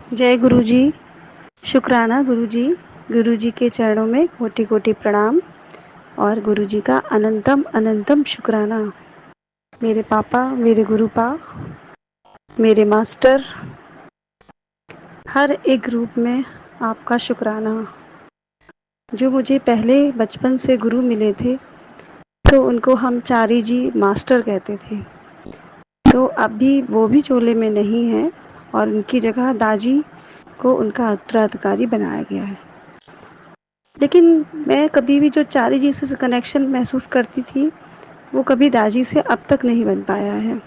जय गुरु जी। शुक्राना गुरु जी। गुरु जी के चरणों में कोटि कोटि प्रणाम और गुरु जी का अनंतम अनंतम शुक्राना। मेरे पापा, मेरे गुरुपा, मेरे मास्टर, हर एक रूप में आपका शुक्राना। जो मुझे पहले बचपन से गुरु मिले थे तो उनको हम चारी जी मास्टर कहते थे, तो अभी वो भी चोले में नहीं है और उनकी जगह दाजी को उनका उत्तराधिकारी बनाया गया है। लेकिन मैं कभी भी जो चारी जी से कनेक्शन महसूस करती थी वो कभी दाजी से अब तक नहीं बन पाया है।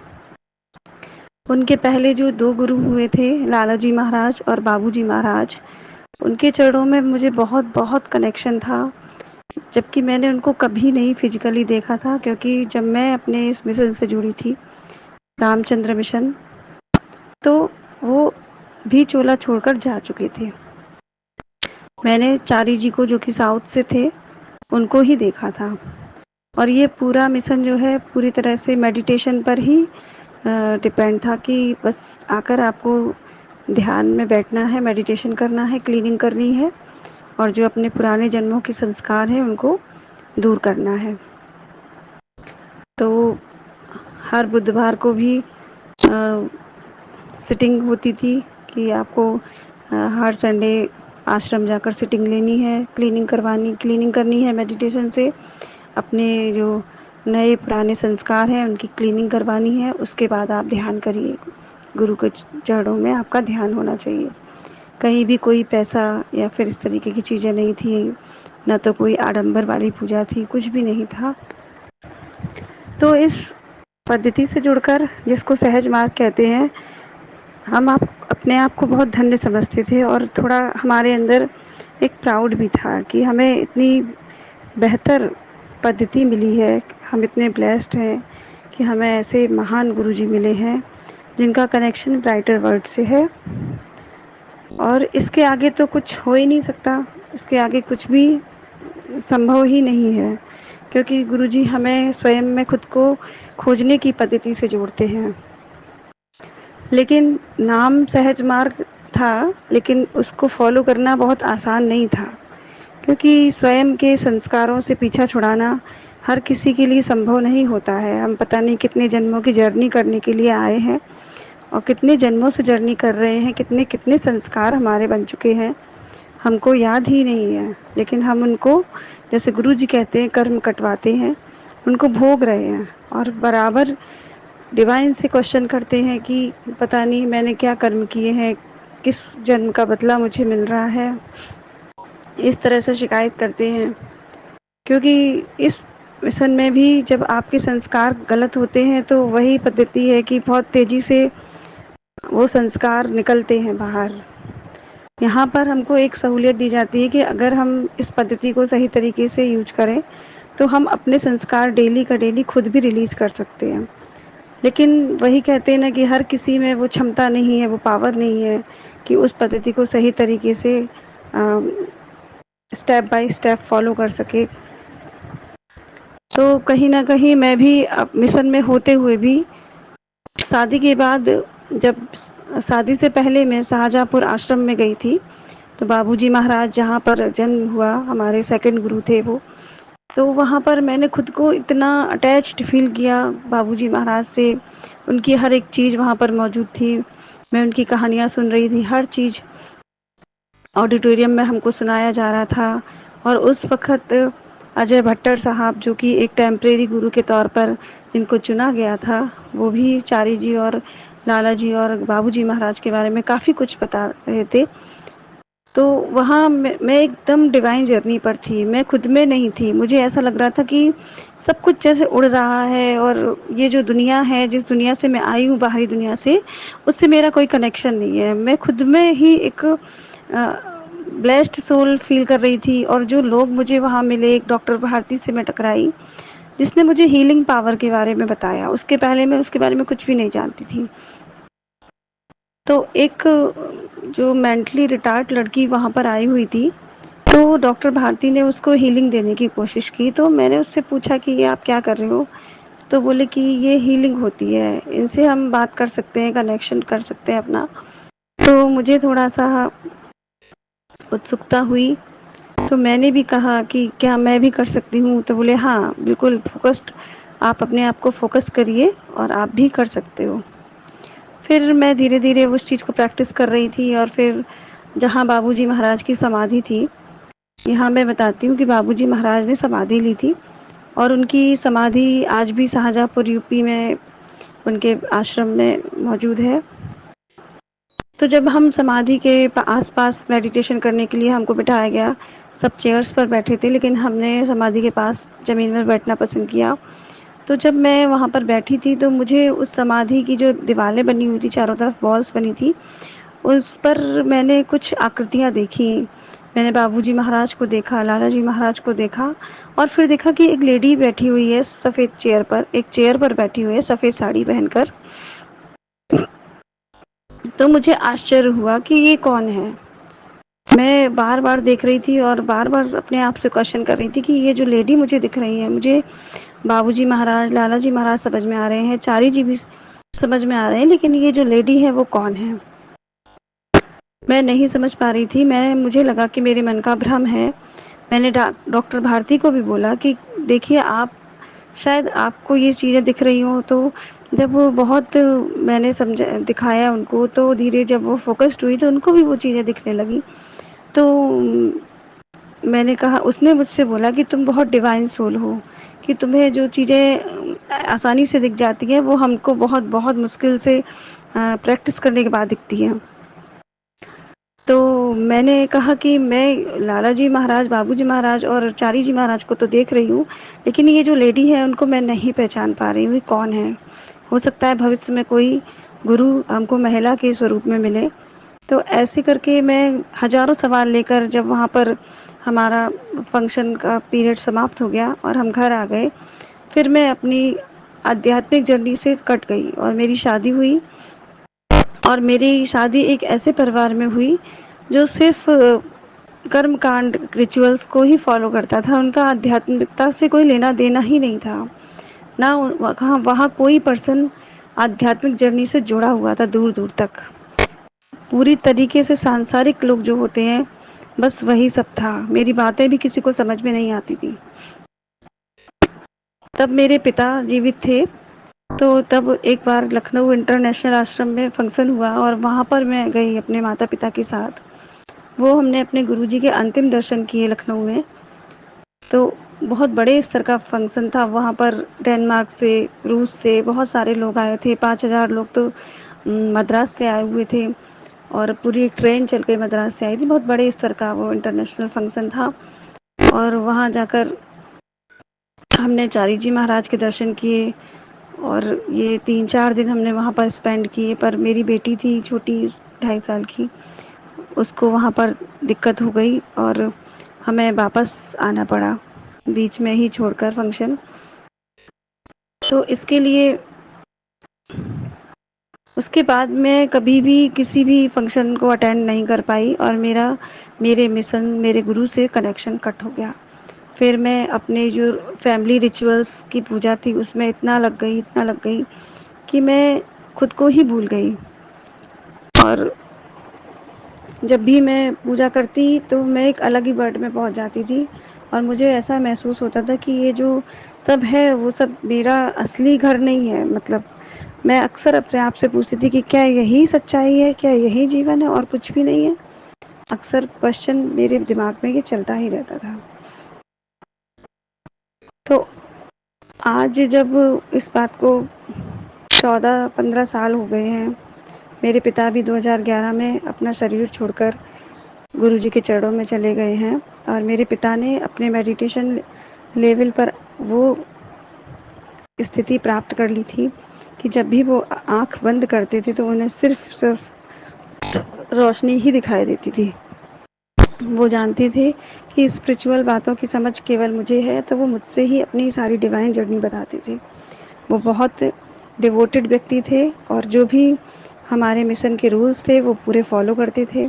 उनके पहले जो दो गुरु हुए थे, लाला जी महाराज और बाबू जी महाराज, उनके चरणों में मुझे बहुत बहुत कनेक्शन था, जबकि मैंने उनको कभी नहीं फिजिकली देखा था, क्योंकि जब मैं अपने इस मिशन से जुड़ी थी, रामचंद्र मिशन, तो वो भी चोला छोड़कर जा चुके थे। मैंने चारी जी को, जो कि साउथ से थे, उनको ही देखा था। और ये पूरा मिशन जो है पूरी तरह से मेडिटेशन पर ही डिपेंड था कि बस आकर आपको ध्यान में बैठना है, मेडिटेशन करना है, क्लीनिंग करनी है और जो अपने पुराने जन्मों के संस्कार हैं उनको दूर करना है। तो हर बुधवार को भी सिटिंग होती थी कि आपको हर संडे आश्रम जाकर सिटिंग लेनी है, क्लीनिंग करनी है मेडिटेशन से, अपने जो नए पुराने संस्कार हैं उनकी क्लीनिंग करवानी है। उसके बाद आप ध्यान करिए। गुरु के चरणों में आपका ध्यान होना चाहिए। कहीं भी कोई पैसा या फिर इस तरीके की चीज़ें नहीं थी, न तो कोई आडंबर वाली पूजा थी, कुछ भी नहीं था। तो इस पद्धति से जुड़कर, जिसको सहज मार्ग कहते हैं, हम अपने आप को बहुत धन्य समझते थे और थोड़ा हमारे अंदर एक प्राउड भी था कि हमें इतनी बेहतर पद्धति मिली है, हम इतने ब्लेस्ड हैं कि हमें ऐसे महान गुरुजी मिले हैं जिनका कनेक्शन ब्राइटर वर्ल्ड से है। और इसके आगे तो कुछ हो ही नहीं सकता, इसके आगे कुछ भी संभव ही नहीं है, क्योंकि गुरुजी हमें स्वयं में खुद को खोजने की पद्धति से जोड़ते हैं। लेकिन नाम सहज मार्ग था, लेकिन उसको फॉलो करना बहुत आसान नहीं था, क्योंकि स्वयं के संस्कारों से पीछा छुड़ाना हर किसी के लिए संभव नहीं होता है। हम पता नहीं कितने जन्मों की जर्नी करने के लिए आए हैं और कितने जन्मों से जर्नी कर रहे हैं, कितने कितने संस्कार हमारे बन चुके हैं, हमको याद ही नहीं है। लेकिन हम उनको, जैसे गुरु जी कहते हैं, कर्म कटवाते हैं, उनको भोग रहे हैं और बराबर डिवाइन से क्वेश्चन करते हैं कि पता नहीं मैंने क्या कर्म किए हैं, किस जन्म का बदला मुझे मिल रहा है। इस तरह से शिकायत करते हैं, क्योंकि इस मिशन में भी जब आपके संस्कार गलत होते हैं तो वही पद्धति है कि बहुत तेजी से वो संस्कार निकलते हैं बाहर। यहाँ पर हमको एक सहूलियत दी जाती है कि अगर हम इस पद्धति को सही तरीके से यूज करें तो हम अपने संस्कार डेली का डेली खुद भी रिलीज कर सकते हैं। लेकिन वही कहते हैं ना कि हर किसी में वो क्षमता नहीं है, वो पावर नहीं है कि उस पद्धति को सही तरीके से स्टेप बाय स्टेप फॉलो कर सके। तो कहीं ना कहीं मैं भी मिशन में होते हुए भी, शादी के बाद, जब शादी से पहले मैं शाहजहाँपुर आश्रम में गई थी, तो बाबूजी महाराज जहाँ पर जन्म हुआ, हमारे सेकंड गुरु थे वो, तो वहाँ पर मैंने खुद को इतना अटैच्ड फील किया बाबूजी महाराज से। उनकी हर एक चीज़ वहाँ पर मौजूद थी, मैं उनकी कहानियाँ सुन रही थी, हर चीज़ ऑडिटोरियम में हमको सुनाया जा रहा था। और उस वक्त अजय भट्टर साहब, जो कि एक टेम्परेरी गुरु के तौर पर जिनको चुना गया था, वो भी चारी जी और लाला जी और बाबूजी महाराज के बारे में काफ़ी कुछ बता रहे थे। तो वहाँ मैं एकदम डिवाइन जर्नी पर थी, मैं खुद में नहीं थी। मुझे ऐसा लग रहा था कि सब कुछ जैसे उड़ रहा है और ये जो दुनिया है, जिस दुनिया से मैं आई हूँ, बाहरी दुनिया से, उससे मेरा कोई कनेक्शन नहीं है। मैं खुद में ही एक ब्लेस्ड सोल फील कर रही थी। और जो लोग मुझे वहाँ मिले, एक डॉक्टर भारती से मैं टकराई जिसने मुझे हीलिंग पावर के बारे में बताया। उसके पहले मैं उसके बारे में कुछ भी नहीं जानती थी। तो एक जो मेंटली रिटार्ड लड़की वहाँ पर आई हुई थी, तो डॉक्टर भारती ने उसको हीलिंग देने की कोशिश की। तो मैंने उससे पूछा कि ये आप क्या कर रहे हो? तो बोले कि ये हीलिंग होती है, इनसे हम बात कर सकते हैं, कनेक्शन कर सकते हैं अपना। तो मुझे थोड़ा-सा उत्सुकता हुई, तो मैंने भी कहा कि क्या मैं भी कर सकती हूँ? तो बोले हाँ, बिल्कुल फ़ोकस्ड, आप अपने आप को फ़ोकस करिए और आप भी कर सकते हो। फिर मैं धीरे-धीरे उस चीज़ को प्रैक्टिस कर रही थी और फिर जहाँ बाबूजी महाराज की समाधि थी, यहाँ मैं बताती हूँ कि बाबूजी महाराज ने समाधि ली थी और उनकी समाधि आज भी शाहजहाँपुर यूपी में उनके आश्रम में मौजूद है। तो जब हम समाधि के आस-पास मेडिटेशन करने के लिए हमको बिठाया गया, सब चेयर्स पर बैठे थे, लेकिन हमने समाधि के पास ज़मीन में बैठना पसंद किया। तो जब मैं वहाँ पर बैठी थी, तो मुझे उस समाधि की जो दीवारें बनी हुई थी, चारों तरफ वॉल्स बनी थी, उस पर मैंने कुछ आकृतियाँ देखी। मैंने बाबूजी महाराज को देखा, लाला जी महाराज को देखा और फिर देखा कि एक लेडी बैठी हुई है सफ़ेद चेयर पर, एक चेयर पर बैठी हुई है सफ़ेद साड़ी पहनकर। तो मुझे आश्चर्य हुआ कि ये कौन है? मैं बार-बार देख रही थी और बार-बार अपने आप से क्वेश्चन कर रही थी कि ये जो लेडी मुझे दिख रही है, मुझे बाबूजी महाराज, लाला जी महाराज समझ में आ रहे हैं, चारी जी भी समझ में आ रहे हैं, लेकिन ये जो लेडी है वो कौन है? मैं नहीं समझ पा रही थी। मुझे लगा कि मेरे मन का भ्रम है। मैंने डॉक्टर भारती को भी बोला कि देखिए, आप शायद आपको ये चीज़ें दिख रही हों। तो जब वो बहुत मैंने समझा दिखाया उनको, तो धीरे जब वो फ़ोकस्ड हुई तो उनको भी वो चीज़ें दिखने लगी। तो मैंने कहा, उसने मुझसे बोला कि तुम बहुत डिवाइन सोल हो, कि तुम्हें जो चीज़ें आसानी से दिख जाती हैं वो हमको बहुत बहुत मुश्किल से प्रैक्टिस करने के बाद दिखती हैं। तो मैंने कहा कि मैं लाला जी महाराज, बाबूजी महाराज और चारी जी महाराज को तो देख रही हूँ, लेकिन ये जो लेडी है उनको मैं नहीं पहचान पा रही हूँ, ये कौन है? हो सकता है भविष्य में कोई गुरु हमको महिला के स्वरूप में मिले। तो ऐसे करके मैं हज़ारों सवाल लेकर जब वहाँ पर हमारा फंक्शन का पीरियड समाप्त हो गया और हम घर आ गए, फिर मैं अपनी आध्यात्मिक जर्नी से कट गई और मेरी शादी हुई। और मेरी शादी एक ऐसे परिवार में हुई जो सिर्फ कर्म कांड रिचुअल्स को ही फॉलो करता था। उनका आध्यात्मिकता से कोई लेना देना ही नहीं था। ना वहाँ वहाँ कोई पर्सन आध्यात्मिक जर्नी से जुड़ा हुआ था दूर दूर तक। पूरी तरीके से सांसारिक लोग जो होते हैं, बस वही सब था। मेरी बातें भी किसी को समझ में नहीं आती थी। तब मेरे पिता जीवित थे, तो तब एक बार लखनऊ इंटरनेशनल आश्रम में फंक्शन हुआ और वहाँ पर मैं गई अपने माता पिता के साथ। वो हमने अपने गुरुजी के अंतिम दर्शन किए लखनऊ में। तो बहुत बड़े स्तर का फंक्शन था। वहाँ पर डेनमार्क से, रूस से बहुत सारे लोग आए थे। 5,000 लोग तो मद्रास से आए हुए थे और पूरी एक ट्रेन चल के मद्रास से आई थी। बहुत बड़े स्तर का वो इंटरनेशनल फंक्शन था और वहाँ जाकर हमने चारी जी महाराज के दर्शन किए और ये 3-4 दिन हमने वहाँ पर स्पेंड किए। पर मेरी बेटी थी छोटी, 2.5 साल की, उसको वहाँ पर दिक्कत हो गई और हमें वापस आना पड़ा, बीच में ही छोड़कर फंक्शन। तो इसके लिए उसके बाद मैं कभी भी किसी भी फंक्शन को अटेंड नहीं कर पाई और मेरे मिशन, मेरे गुरु से कनेक्शन कट हो गया। फिर मैं अपने जो फैमिली रिचुअल्स की पूजा थी उसमें इतना लग गई कि मैं खुद को ही भूल गई। और जब भी मैं पूजा करती तो मैं एक अलग ही वर्ल्ड में पहुंच जाती थी और मुझे ऐसा महसूस होता था कि ये जो सब है वो सब मेरा असली घर नहीं है। मतलब मैं अक्सर अपने आप से पूछती थी कि क्या यही सच्चाई है, क्या यही जीवन है और कुछ भी नहीं है। अक्सर क्वेश्चन मेरे दिमाग में ये चलता ही रहता था। तो आज जब इस बात को 14-15 साल हो गए हैं, मेरे पिता भी 2011 में अपना शरीर छोड़कर गुरुजी के चरणों में चले गए हैं और मेरे पिता ने अपने मेडिटेशन लेवल पर वो स्थिति प्राप्त कर ली थी कि जब भी वो आंख बंद करते थे तो उन्हें सिर्फ रोशनी ही दिखाई देती थी। वो जानते थे कि स्पिरिचुअल बातों की समझ केवल मुझे है, तो वो मुझसे ही अपनी सारी डिवाइन जर्नी बताते थे। वो बहुत डिवोटेड व्यक्ति थे और जो भी हमारे मिशन के रूल्स थे वो पूरे फॉलो करते थे।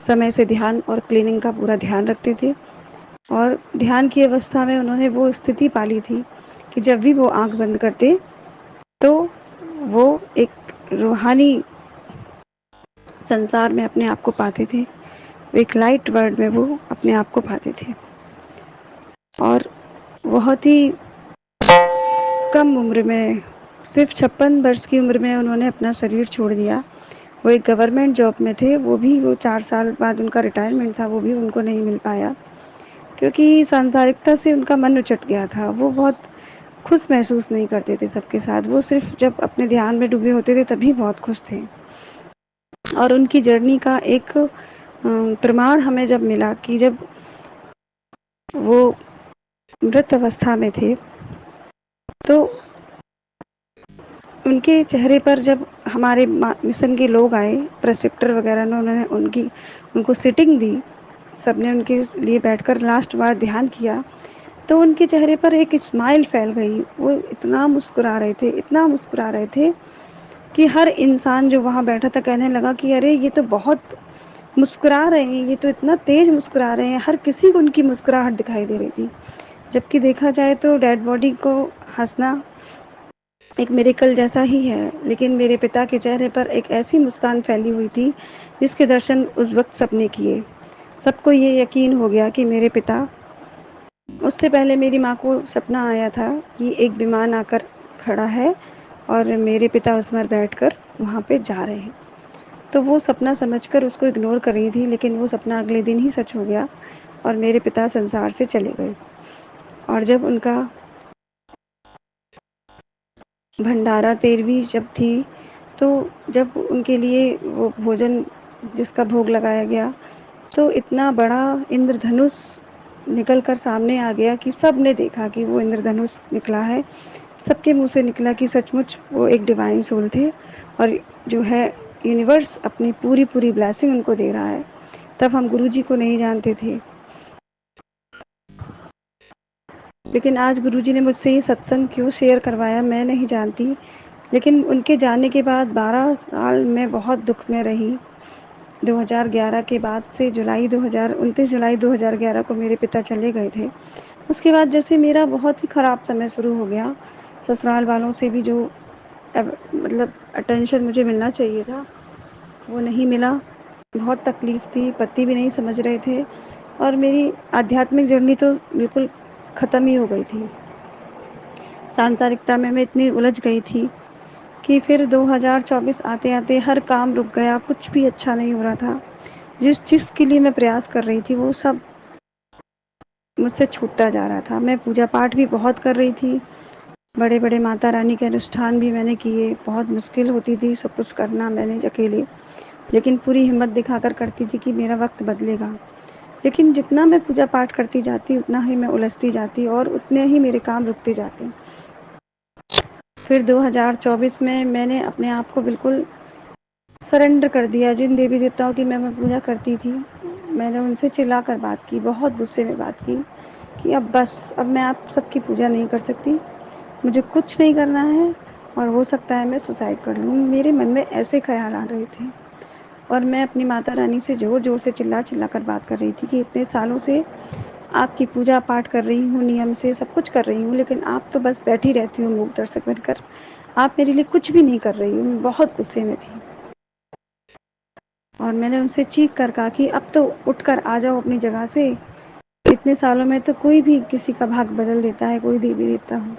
समय से ध्यान और क्लीनिंग का पूरा ध्यान रखते थे और ध्यान की अवस्था में उन्होंने वो स्थिति पाली थी कि जब भी वो आंख बंद करते तो वो एक रूहानी संसार में अपने आप को पाते थे, एक लाइट वर्ड में वो अपने आप को पाते थे। और बहुत ही कम उम्र में, सिर्फ 56 वर्ष की उम्र में उन्होंने अपना शरीर छोड़ दिया। वो एक गवर्नमेंट जॉब में थे, वो भी 4 साल बाद उनका रिटायरमेंट था, वो भी उनको नहीं मिल पाया, क्योंकि सांसारिकता से उनका मन उचट गया था। वो बहुत खुश महसूस नहीं करते थे सबके साथ, वो सिर्फ जब अपने ध्यान में डूबे होते थे तभी बहुत खुश थे। और उनकी जर्नी का एक प्रमाण हमें जब मिला कि जब वो मृत अवस्था में थे, तो उनके चेहरे पर जब हमारे मिशन के लोग आए, प्रेस्क्रिप्टर वगैरह ने, उन्होंने उनको सिटिंग दी, सबने उनके लिए बैठकर लास्ट बार ध्यान किया, तो उनके चेहरे पर एक स्माइल फैल गई। वो इतना मुस्कुरा रहे थे, इतना मुस्कुरा रहे थे कि हर इंसान जो वहाँ बैठा था कहने लगा कि अरे ये तो बहुत मुस्कुरा रहे हैं, ये तो इतना तेज मुस्कुरा रहे हैं। हर किसी को उनकी मुस्कुराहट दिखाई दे रही थी। जबकि देखा जाए तो डेड बॉडी को हंसना एक मिरेकल जैसा ही है, लेकिन मेरे पिता के चेहरे पर एक ऐसी मुस्कान फैली हुई थी जिसके दर्शन उस वक्त सबने किए। सबको ये यकीन हो गया कि मेरे पिता, उससे पहले मेरी माँ को सपना आया था कि एक विमान आकर खड़ा है और मेरे पिता उस पर बैठकर वहाँ पे जा रहे हैं। तो वो सपना समझकर उसको इग्नोर कर रही थी, लेकिन वो सपना अगले दिन ही सच हो गया और मेरे पिता संसार से चले गए। और जब उनका भंडारा 13वीं जब थी, तो जब उनके लिए वो भोजन जिसका भोग लगाया गया, तो इतना बड़ा इंद्रधनुष निकल कर सामने आ गया कि सब ने देखा कि वो इंद्रधनुष निकला है। सबके मुंह से निकला कि सचमुच वो एक डिवाइन सोल थे और जो है यूनिवर्स अपनी पूरी पूरी ब्लेसिंग उनको दे रहा है। तब हम गुरुजी को नहीं जानते थे, लेकिन आज गुरुजी ने मुझसे ये सत्संग क्यों शेयर करवाया मैं नहीं जानती। लेकिन उनके जाने के बाद 12 साल मैं बहुत दुख में रही। 2011 के बाद से 29 जुलाई 2011 को मेरे पिता चले गए थे। उसके बाद जैसे मेरा बहुत ही ख़राब समय शुरू हो गया। ससुराल वालों से भी जो मतलब अटेंशन मुझे मिलना चाहिए था, वो नहीं मिला। बहुत तकलीफ़ थी, पति भी नहीं समझ रहे थे और मेरी आध्यात्मिक जर्नी तो बिल्कुल ख़त्म ही हो गई थी। सांसारिकता में मैं इतनी उलझ गई थी कि फिर 2024 आते-आते हर काम रुक गया, कुछ भी अच्छा नहीं हो रहा था। जिस चीज़ के लिए मैं प्रयास कर रही थी, वो सब मुझसे छूटता जा रहा था। मैं पूजा पाठ भी बहुत कर रही थी, बड़े-बड़े माता रानी के अनुष्ठान भी मैंने किए, बहुत मुश्किल होती थी सब कुछ करना मैंने अकेले, लेकिन पूरी हिम्मत दिखाकर करती थी कि मेरा वक्त बदलेगा। लेकिन जितना मैं पूजा पाठ करती जाती, उतना ही मैं उलझती जाती और उतने ही मेरे काम रुकते जाते। फिर 2024 में मैंने अपने आप को बिल्कुल सरेंडर कर दिया। जिन देवी देवताओं की मैं पूजा करती थी, मैंने उनसे चिल्लाकर बात की, बहुत गुस्से में बात की कि अब बस, अब मैं आप सबकी पूजा नहीं कर सकती, मुझे कुछ नहीं करना है और हो सकता है मैं सुसाइड कर लूँ। मेरे मन में ऐसे ख्याल आ रहे थे और मैं अपनी माता रानी से ज़ोर-ज़ोर से चिल्ला-चिल्ला कर बात कर रही थी कि इतने सालों से आपकी पूजा पाठ कर रही हूँ, नियम से सब कुछ कर रही हूँ, लेकिन आप तो बस बैठी रहती हो मूक दर्शक बनकर। आप मेरे लिए कुछ भी नहीं कर रही हो। मैं बहुत गुस्से में थी और मैंने उनसे चीख कर कहा कि अब तो उठकर आ जाओ अपनी जगह से। इतने सालों में तो कोई भी किसी का भाग बदल देता है, कोई देवी देवता हो।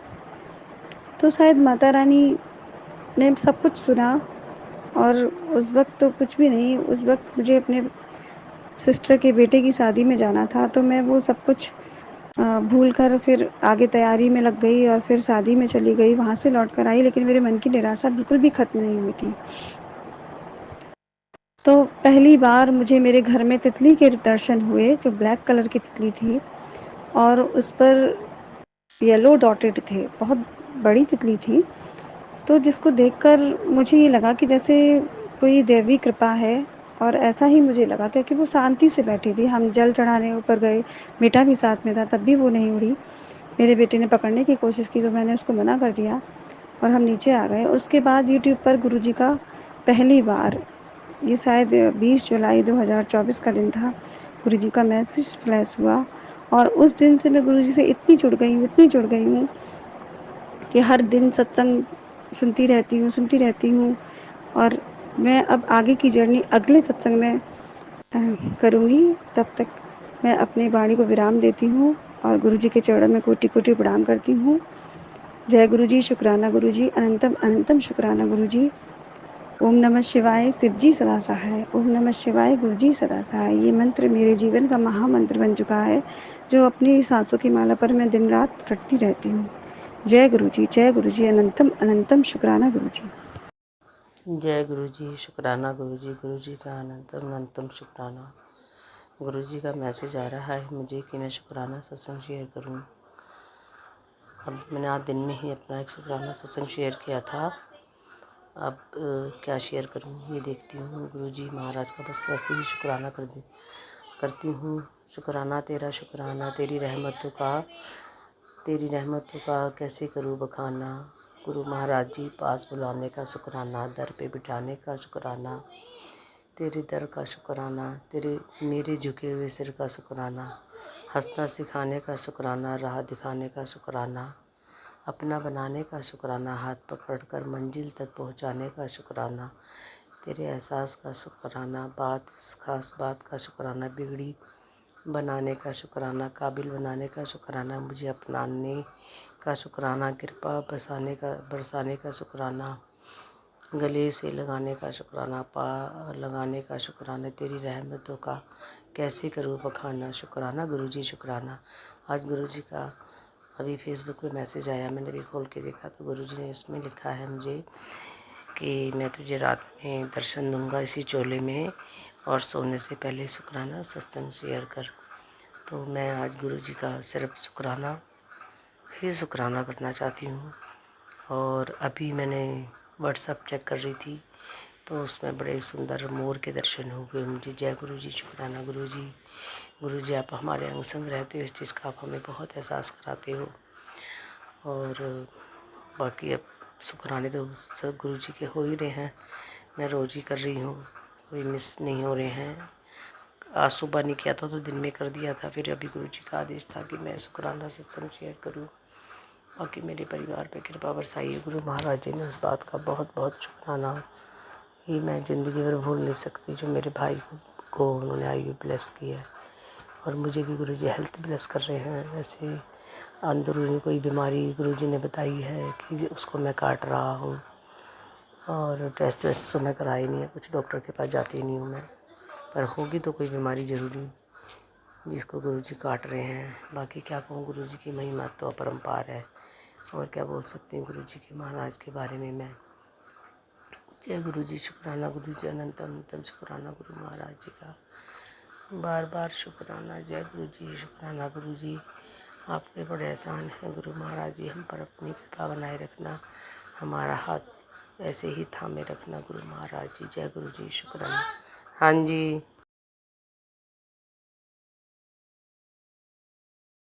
तो शायद माता रानी ने सब कुछ सुना और उस वक़्त तो कुछ भी नहीं, उस वक़्त मुझे अपने सिस्टर के बेटे की शादी में जाना था, तो मैं वो सब कुछ भूल कर फिर आगे तैयारी में लग गई और फिर शादी में चली गई, वहाँ से लौट कर आई, लेकिन मेरे मन की निराशा बिल्कुल भी ख़त्म नहीं हुई थी। तो पहली बार मुझे मेरे घर में तितली के दर्शन हुए, जो ब्लैक कलर की तितली थी और उस पर येलो डॉटेड थे, बहुत बड़ी तितली थी। तो जिसको देखकर मुझे ये लगा कि जैसे कोई दैवी कृपा है और ऐसा ही मुझे लगा, क्योंकि वो शांति से बैठी थी। हम जल चढ़ाने ऊपर गए, बेटा भी साथ में था, तब भी वो नहीं उड़ी। मेरे बेटे ने पकड़ने की कोशिश की तो मैंने उसको मना कर दिया और हम नीचे आ गए। उसके बाद यूट्यूब पर गुरुजी का पहली बार, ये शायद 20 जुलाई 2024 का दिन था, गुरुजी का मैसेज फ्लैश हुआ और उस दिन से मैं गुरुजी से इतनी जुड़ गई हूँ, इतनी जुड़ गई हूँ कि हर दिन सत्संग सुनती रहती हूँ और मैं अब आगे की जर्नी अगले सत्संग में करूँगी। तब तक मैं अपनी वाणी को विराम देती हूँ और गुरु जी के चरणों में कोटि-कोटि प्रणाम करती हूँ। जय गुरु जी, शुक्राना गुरु जी, अनंतम अनंतम शुक्राना गुरु जी। ओम नमः शिवाय, शिव जी सदा सहाय। ओम नमः शिवाय, गुरु जी सदा सहाय। ये मंत्र मेरे जीवन का महामंत्र बन चुका है, जो अपनी सांसों की माला पर मैं दिन रात रटती रहती हूँ। जय गुरु जी, अनंतम अनंतम शुक्राना गुरु जी। जय गुरु जी, शुक्राना गुरु जी का अनंतम अनंतम शुक्राना। गुरु जी का मैसेज आ रहा है मुझे कि मैं शुक्राना सत्संग शेयर करूं। अब मैंने आज दिन में ही अपना एक शुक्राना सत्संग शेयर किया था। अब क्या शेयर करूं ये देखती हूँ। गुरु जी महाराज का बस ऐसे ही शुक्राना करती हूँ। शुक्राना तेरा शुक्राना, तेरी रहमतों का कैसे करूँ बखाना। गुरु महाराज जी पास बुलाने का शुक्राना, दर पे बिठाने का शुक्राना, तेरे दर का शुक्राना, तेरे मेरे झुके हुए सिर का शुक्राना, हंसना सिखाने का शुक्राना, राह दिखाने का शुक्राना, अपना बनाने का शुक्राना, हाथ पकड़कर मंजिल तक पहुंचाने का शुक्राना, तेरे एहसास का शुक्राना, खास बात का शुक्राना, बिगड़ी बनाने का शुक्राना, काबिल बनाने का शुक्राना, मुझे अपनाने का शुक्राना, कृपा बरसाने का शुक्राना, गले से लगाने का शुक्राना, लगाने का शुक्राना, तेरी रहमतों का कैसे करूँ बखाना। शुक्राना गुरु जी शुक्राना। आज गुरु जी का अभी फेसबुक पे मैसेज आया, मैंने भी खोल के देखा तो गुरु जी ने उसमें लिखा है मुझे कि मैं तुझे रात में दर्शन दूंगा इसी चोले में, और सोने से पहले शुक्राना सत्संग शेयर कर। तो मैं आज गुरु जी का सिर्फ शुक्राना करना चाहती हूँ। और अभी मैंने व्हाट्सएप चेक कर रही थी तो उसमें बड़े सुंदर मोर के दर्शन हो गए मुझे। जय गुरु जी, शुक्राना गुरु जी आप हमारे अंग संग रहते हो, इस चीज़ का आप हमें बहुत एहसास कराते हो। और बाकी अब शुक्राने तो सब गुरु जी के हो ही रहे हैं, मैं रोज़ ही कर रही हूँ, कोई मिस नहीं हो रहे हैं। आज सुबह नहीं किया था तो दिन में कर दिया था, फिर अभी गुरु जी का आदेश था कि मैं शुक्राना सत्संग शेयर करूँ। बाकी मेरे परिवार पे कृपा बरसाई है गुरु महाराज जी ने, उस बात का बहुत बहुत शुक्राना। ये मैं ज़िंदगी भर भूल नहीं सकती जो मेरे भाई को उन्होंने आयु ब्लेस की है। और मुझे भी गुरु जी हेल्थ ब्लेस कर रहे हैं। वैसे अंदरूनी कोई बीमारी गुरु जी ने बताई है कि उसको मैं काट रहा हूँ, और टेस्ट वेस्ट तो मैं कराई नहीं है, कुछ डॉक्टर के पास जाती नहीं हूँ मैं, पर होगी तो कोई बीमारी ज़रूरी जिसको गुरु जी काट रहे हैं। बाकी क्या कहूँ, गुरु जी की महिमा तो अपरंपार है, और क्या बोल सकती हूँ गुरु जी के महाराज के बारे में मैं। जय गुरु जी, शुक्राना गुरु जी, अनंत अनंतम शुक्राना गुरु महाराज जी का, बार बार शुक्राना। जय गुरु जी, शुक्राना गुरु जी, आपके बड़े एहसान हैं गुरु महाराज जी, हम पर अपनी कृपा बनाए रखना, हमारा हाथ ऐसे ही थामे रखना गुरु महाराज जी। जय गुरु जी, शुक्राना। हाँ जी।